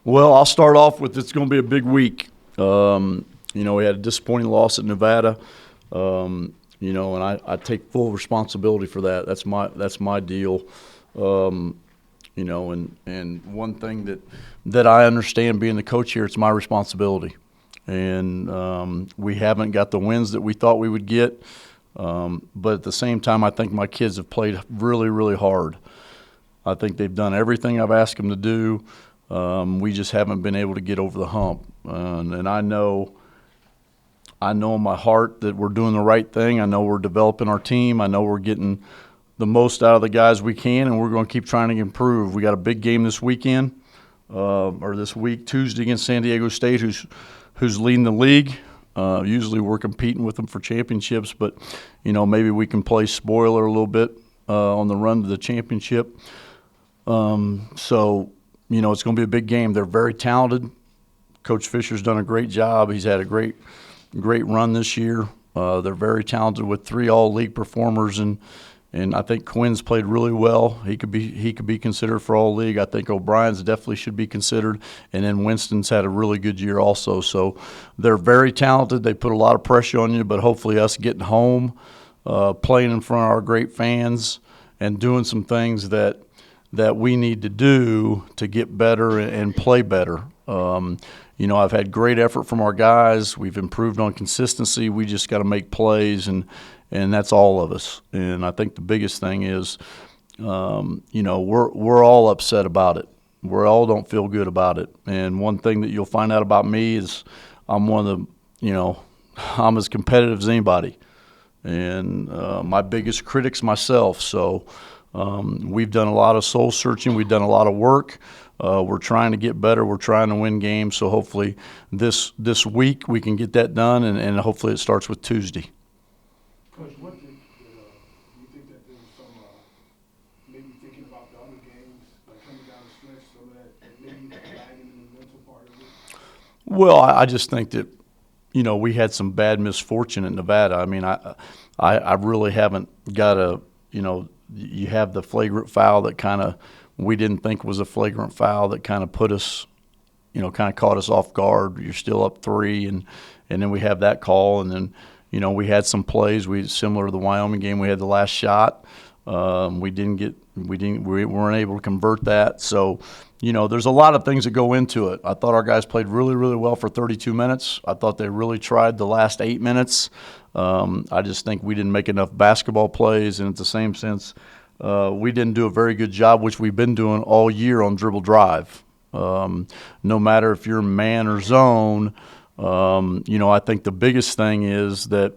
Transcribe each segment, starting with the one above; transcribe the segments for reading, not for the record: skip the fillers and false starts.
Well, I'll start off with it's going to be a big week. We had a disappointing loss at Nevada. And I take full responsibility for that. That's my deal. And one thing that I understand being the coach here, it's my responsibility. And we haven't got the wins that we thought we would get. But at the same time, I think my kids have played really, really hard. I think they've done everything I've asked them to do. We just haven't been able to get over the hump. And I know in my heart that we're doing the right thing. I know we're developing our team. I know we're getting the most out of the guys we can, and we're going to keep trying to improve. We got a big game this weekend, or this week, Tuesday against San Diego State, who's leading the league. Usually we're competing with them for championships, but, maybe we can play spoiler a little bit on the run to the championship. It's going to be a big game. They're very talented. Coach Fisher's done a great job. He's had a great run this year. They're very talented with 3 all-league performers, and I think Quinn's played really well. He could be considered for all-league. I think O'Brien's definitely should be considered, and then Winston's had a really good year also. So they're very talented. They put a lot of pressure on you, but hopefully us getting home, playing in front of our great fans, and doing some things that we need to do to get better and play better. I've had great effort from our guys. We've improved on consistency. We just got to make plays, and that's all of us. And I think the biggest thing is, we're all upset about it. We all don't feel good about it. And one thing that you'll find out about me is I'm one of the, I'm as competitive as anybody. And my biggest critic's myself. So we've done a lot of soul searching. We've done a lot of work. We're trying to get better. We're trying to win games. So hopefully this week we can get that done, and hopefully it starts with Tuesday. Coach, what do you think that there was some maybe thinking about the other games, like coming down the stretch, some of that maybe lagging in the mental part of it? Well, I just think that, we had some bad misfortune at Nevada. I mean, I really haven't got you have the flagrant foul that kind of we didn't think was a flagrant foul that kind of put us, kind of caught us off guard. You're still up 3, and then we have that call, and then, we had some plays. Similar to the Wyoming game, we had the last shot. We weren't able to convert that. So, there's a lot of things that go into it. I thought our guys played really, really well for 32 minutes. I thought they really tried the last 8 minutes. I just think we didn't make enough basketball plays, and at the same sense, we didn't do a very good job, which we've been doing all year on dribble drive. No matter if you're man or zone, I think the biggest thing is that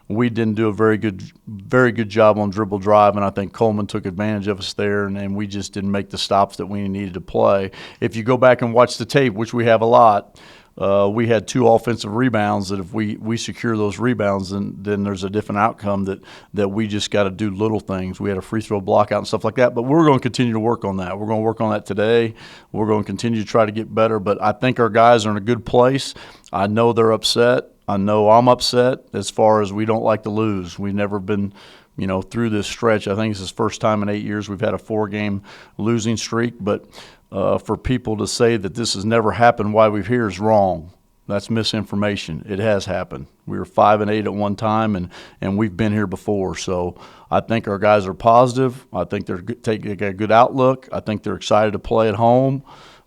we didn't do a very good job on dribble drive, and I think Coleman took advantage of us there, and we just didn't make the stops that we needed to play. If you go back and watch the tape, which we have a lot, we had 2 offensive rebounds that if we secure those rebounds, then there's a different outcome that we just got to do little things. We had a free throw block out and stuff like that, but we're going to continue to work on that. We're going to work on that today. We're going to continue to try to get better, but I think our guys are in a good place. I know they're upset. I know I'm upset as far as we don't like to lose. We've never been, through this stretch. I think this is the first time in 8 years we've had a 4-game losing streak, but for people to say that this has never happened while we're here is wrong. That's misinformation. It has happened. We were 5-8 at one time, and we've been here before. So I think our guys are positive. I think they got a good outlook. I think they're excited to play at home,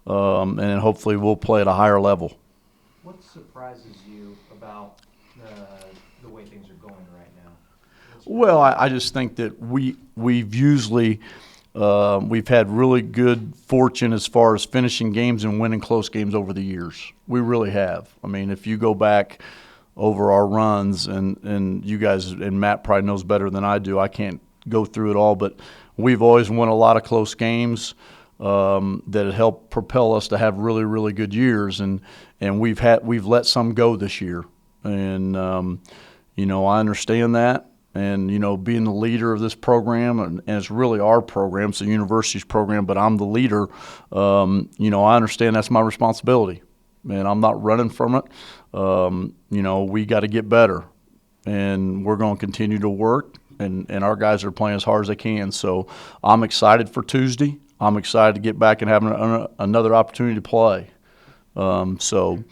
and then hopefully we'll play at a higher level. What surprises you about the way things are going right now? Well, I just think that we've usually we've had really good fortune as far as finishing games and winning close games over the years. We really have. I mean, if you go back over our runs, and you guys and Matt probably knows better than I do. I can't go through it all, but we've always won a lot of close games that have helped propel us to have really, really good years, and we've let some go this year, and I understand that. And, being the leader of this program, and it's really our program, it's the university's program, but I'm the leader, I understand that's my responsibility. And I'm not running from it. We got to get better. And we're going to continue to work, and our guys are playing as hard as they can. So I'm excited for Tuesday. I'm excited to get back and have another opportunity to play. So,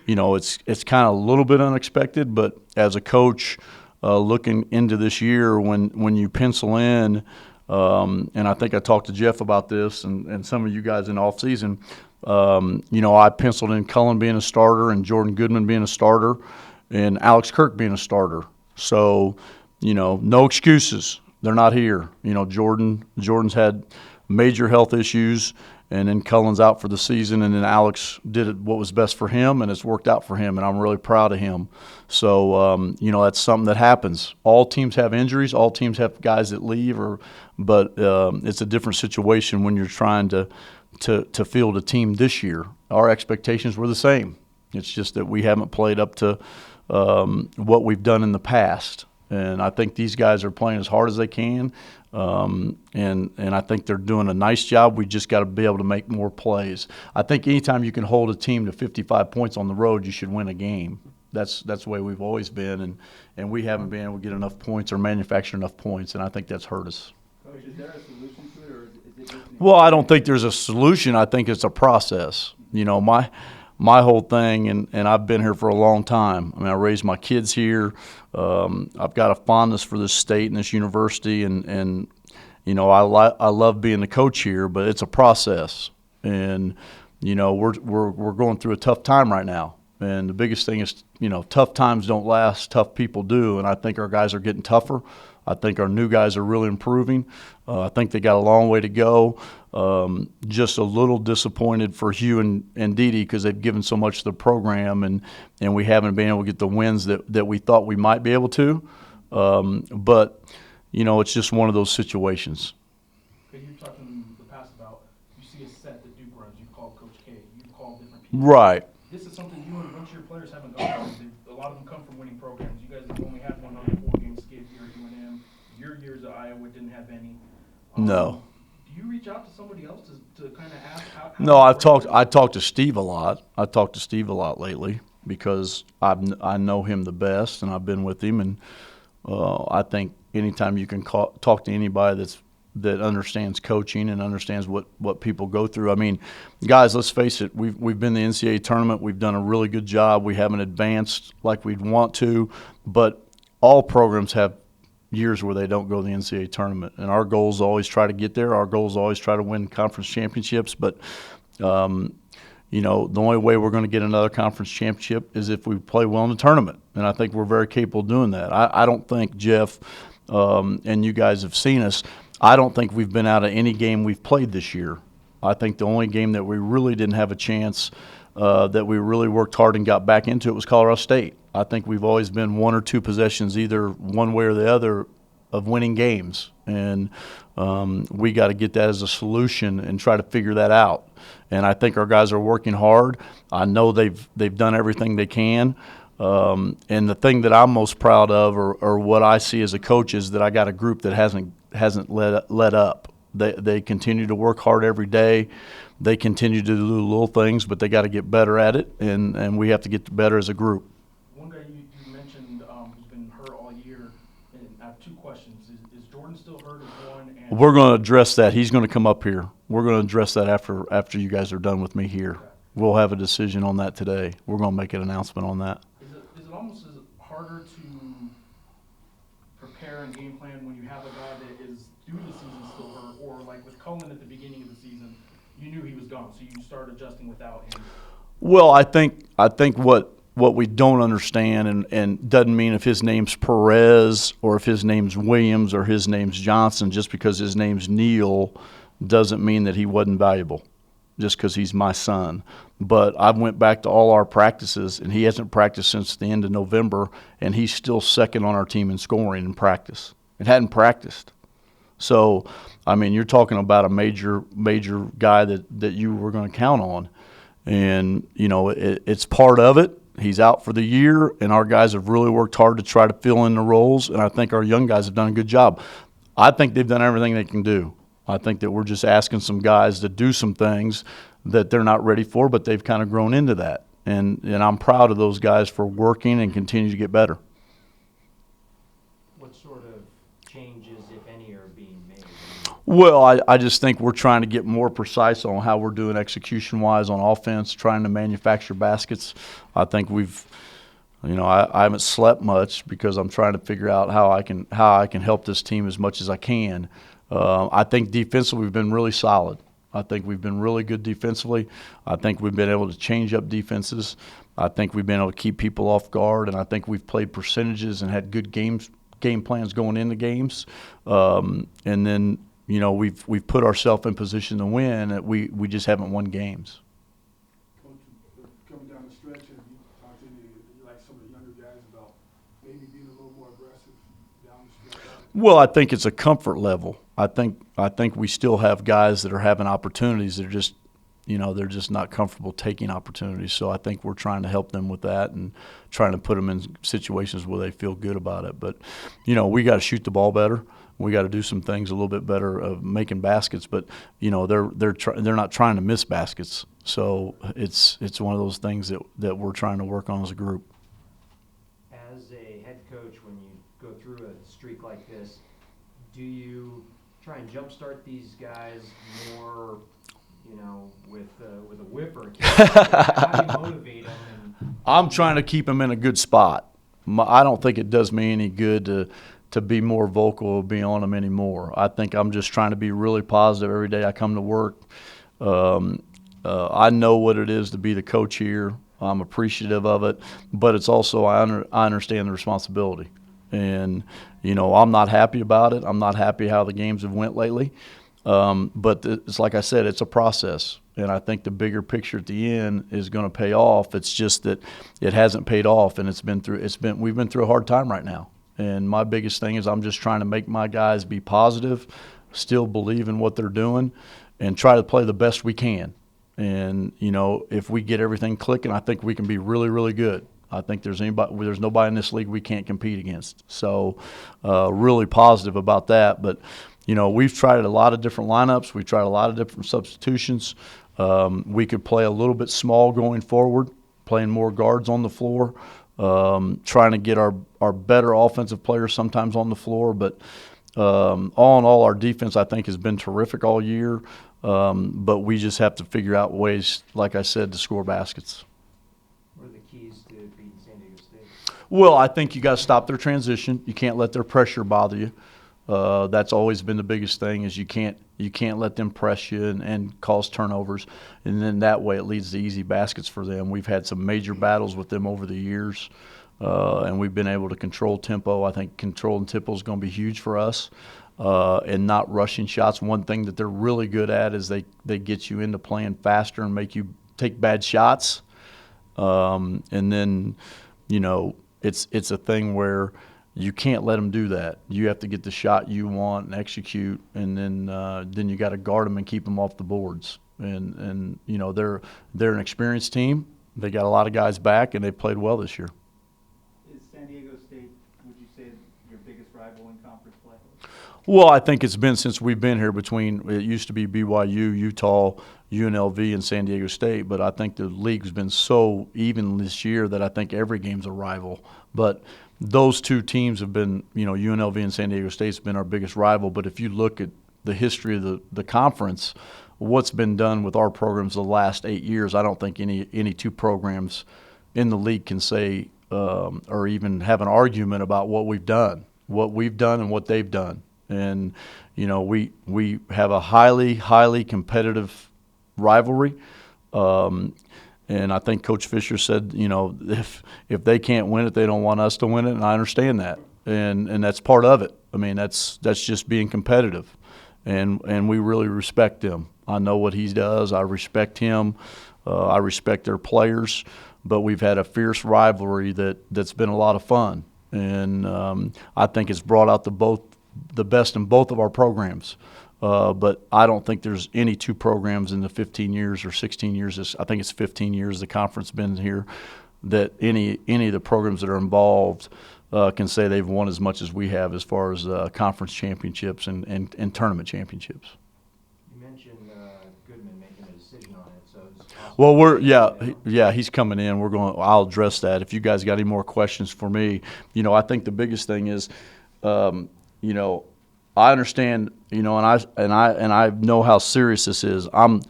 it's kind of a little bit unexpected, but as a coach, looking into this year, when you pencil in, and I think I talked to Jeff about this and some of you guys in the offseason, I penciled in Cullen being a starter and Jordan Goodman being a starter and Alex Kirk being a starter. So, no excuses. They're not here. Jordan's had major health issues, and then Cullen's out for the season, and then Alex did what was best for him, and it's worked out for him, and I'm really proud of him. So, that's something that happens. All teams have injuries. All teams have guys that leave, but it's a different situation when you're trying to field a team this year. Our expectations were the same. It's just that we haven't played up to what we've done in the past. And I think these guys are playing as hard as they can, and I think they're doing a nice job. We just got to be able to make more plays. I think anytime you can hold a team to 55 points on the road, you should win a game. That's the way we've always been, and we haven't been able to get enough points or manufacture enough points, and I think that's hurt us. Coach, is there a solution to it, or is it just Well, I don't think there's a solution. I think it's a process. My whole thing, and I've been here for a long time. I mean, I raised my kids here. I've got a fondness for this state and this university, and I love being the coach here. But it's a process, and we're going through a tough time right now. And the biggest thing is, tough times don't last, tough people do. And I think our guys are getting tougher. I think our new guys are really improving. I think they got a long way to go. Just a little disappointed for Hugh and Dede because they've given so much to the program, and we haven't been able to get the wins that we thought we might be able to. But, it's just one of those situations. Okay, you talked in the past about you see a set that Duke runs. You call Coach K. You call different people. Right. This is something you and a bunch of your players haven't gone through. A lot of them come from winning programs. You guys have only had one on a 4-game skid here at UNM. Your years at Iowa didn't have any. No. Do you reach out to somebody else to kind of ask how? No, I talked to Steve a lot. I talked to Steve a lot lately because I know him the best, and I've been with him. And I think anytime you can talk to anybody that understands coaching and understands what people go through. I mean, guys, let's face it. We've been in the NCAA tournament. We've done a really good job. We haven't advanced like we'd want to, but all programs have years where they don't go to the NCAA tournament. And our goal is always try to get there. Our goal is always try to win conference championships. But, the only way we're going to get another conference championship is if we play well in the tournament. And I think we're very capable of doing that. I don't think, Jeff, and you guys have seen us, I don't think we've been out of any game we've played this year. I think the only game that we really didn't have a chance that we really worked hard and got back into it was Colorado State. I think we've always been one or two possessions, either one way or the other, of winning games. And we got to get that as a solution and try to figure that out. And I think our guys are working hard. I know they've done everything they can. And the thing that I'm most proud of, or what I see as a coach, is that I got a group that hasn't let up. They continue to work hard every day. They continue to do little things, but they got to get better at it, and we have to get better as a group. One guy you mentioned who's been hurt all year, and I have two questions. Is Jordan still hurt as one? And We're going to address that. He's going to come up here. We're going to address that after you guys are done with me here. Okay. We'll have a decision on that today. We're going to make an announcement on that. Is it almost harder to prepare and game plan when you have a guy that is through the season still hurt, or like with Cullen at the beginning of the season, you knew he was gone, so you started adjusting without him? Well, I think what we don't understand, and doesn't mean if his name's Perez or if his name's Williams or his name's Johnson, just because his name's Neal doesn't mean that he wasn't valuable, just because he's my son. But I went back to all our practices, and he hasn't practiced since the end of November, and he's still second on our team in scoring in practice. It hadn't practiced. So, I mean, you're talking about a major guy that you were going to count on. And, it's part of it. He's out for the year, and our guys have really worked hard to try to fill in the roles, and I think our young guys have done a good job. I think they've done everything they can do. I think that we're just asking some guys to do some things that they're not ready for, but they've kind of grown into that. And I'm proud of those guys for working and continue to get better. What sort of changes, if any, are being made? Well, I just think we're trying to get more precise on how we're doing execution-wise on offense, trying to manufacture baskets. I think I haven't slept much because I'm trying to figure out how I can help this team as much as I can. I think defensively we've been really solid. I think we've been really good defensively. I think we've been able to change up defenses. I think we've been able to keep people off guard, and I think we've played percentages and had good game plans going into games. And then we've put ourselves in position to win. We just haven't won games. Coach, coming down the stretch, and you talked to like some of the younger guys about maybe being a little more aggressive down the stretch. Well, I think it's a comfort level. I think we still have guys that are having opportunities that are just, they're just not comfortable taking opportunities. So I think we're trying to help them with that and trying to put them in situations where they feel good about it. But, we got to shoot the ball better. We got to do some things a little bit better of making baskets, but they're not trying to miss baskets. So it's one of those things that we're trying to work on as a group. As a head coach, when you go through a streak like this, do you try and jumpstart these guys more, with a whip or a kick? How do you motivate them? I'm trying to keep them in a good spot. I don't think it does me any good to be more vocal, be on them anymore. I think I'm just trying to be really positive every day I come to work. I know what it is to be the coach here. I'm appreciative of it, but it's also I understand the responsibility. And, I'm not happy about it. I'm not happy how the games have went lately. But it's like I said, it's a process. And I think the bigger picture at the end is going to pay off. It's just that it hasn't paid off, and we've been through a hard time right now. And my biggest thing is I'm just trying to make my guys be positive, still believe in what they're doing, and try to play the best we can. And, if we get everything clicking, I think we can be really, really good. I think there's nobody in this league we can't compete against. So really positive about that. But, we've tried a lot of different lineups. We've tried a lot of different substitutions. We could play a little bit small going forward, playing more guards on the floor. Trying to get our better offensive players sometimes on the floor. But all in all, our defense, I think, has been terrific all year. But we just have to figure out ways, like I said, to score baskets. What are the keys to beating San Diego State? Well, I think you got to stop their transition. You can't let their pressure bother you. That's always been the biggest thing is you can't let them press you and cause turnovers, and then that way it leads to easy baskets for them. We've had some major battles with them over the years, and we've been able to control tempo. I think controlling tempo is going to be huge for us, and not rushing shots. One thing that they're really good at is they get you into playing faster and make you take bad shots, and then it's a thing where you can't let them do that. You have to get the shot you want and execute, and then you got to guard them and keep them off the boards. And they're an experienced team. They got a lot of guys back, and they played well this year. Is San Diego State, would you say, your biggest rival in conference play? Well, I think it's been since we've been here it used to be BYU, Utah, UNLV, and San Diego State, but I think the league's been so even this year that I think every game's a rival. But those two teams have been, UNLV and San Diego State's been our biggest rival. But if you look at the history of the conference, what's been done with our programs the last 8 years, I don't think any two programs in the league can say or even have an argument about what we've done and what they've done. And, we have a highly, highly competitive rivalry. And I think Coach Fisher said, if they can't win it, they don't want us to win it, and I understand that. And that's part of it. I mean, that's just being competitive. And we really respect him. I know what he does. I respect him. I respect their players. But we've had a fierce rivalry that's been a lot of fun. And I think it's brought out the best in both of our programs. But I don't think there's any two programs in the 15 years or 16 years, I think it's 15 years the conference been here, that any of the programs that are involved can say they've won as much as we have as far as conference championships and tournament championships. You mentioned Goodman making a decision on it, so it's possible. Well, he's coming in. I'll address that. If you guys got any more questions for me, I think the biggest thing is, I understand, you know, and I know how serious this is. I'm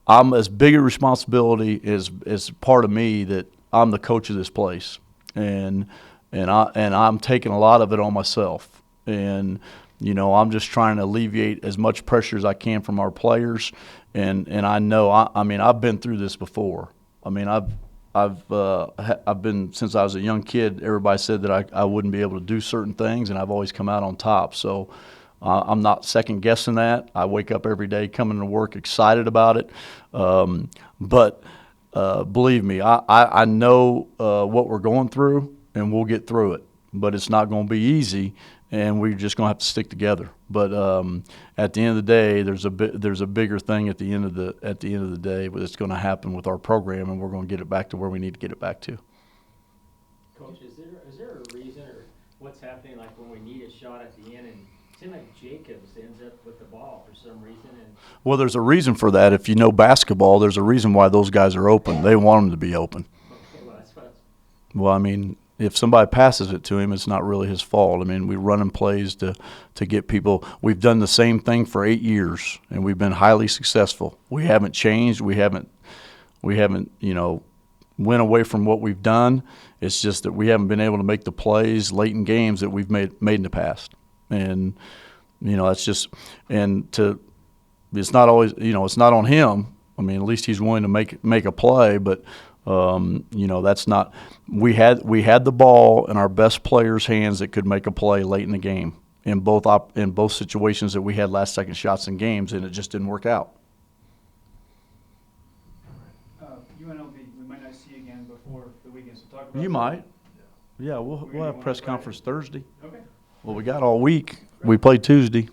as big a responsibility as part of me that I'm the coach of this place, and I'm taking a lot of it on myself. And you know, I'm just trying to alleviate as much pressure as I can from our players. And I know, I mean, I've been through this before. I mean, I've been, since I was a young kid, everybody said that I wouldn't be able to do certain things, and I've always come out on top. So I'm not second guessing that. I wake up every day coming to work excited about it. But believe me, I know what we're going through, and we'll get through it. But it's not going to be easy, and we're just going to have to stick together. But at the end of the day, there's a bigger thing at the end of the day that's going to happen with our program, and we're going to get it back to where we need to get it back to. Coach, is there a reason or what's happening like when we need a shot at the end and it seems like Jacobs ends up with the ball for some reason and Well, there's a reason for that. If you know basketball, there's a reason why those guys are open. They want them to be open. okay, well that's what Well, I mean, if somebody passes it to him, it's not really his fault. I mean, we're running plays to get people. We've done the same thing for 8 years, and we've been highly successful. We haven't changed. We haven't, you know, went away from what we've done. It's just that we haven't been able to make the plays late in games that we've made in the past. And, you know, that's just – it's not always – you know, it's not on him. I mean, at least he's willing to make a play, but – you know, that's not. We had the ball in our best players' hands that could make a play late in the game in both situations that we had last second shots in games, and it just didn't work out. UNLV, we might not see you again before the weekend, so talk about. You might. Yeah, we'll We're gonna have go press on Friday. conference Thursday. Okay. Well, we got all week. We played Tuesday.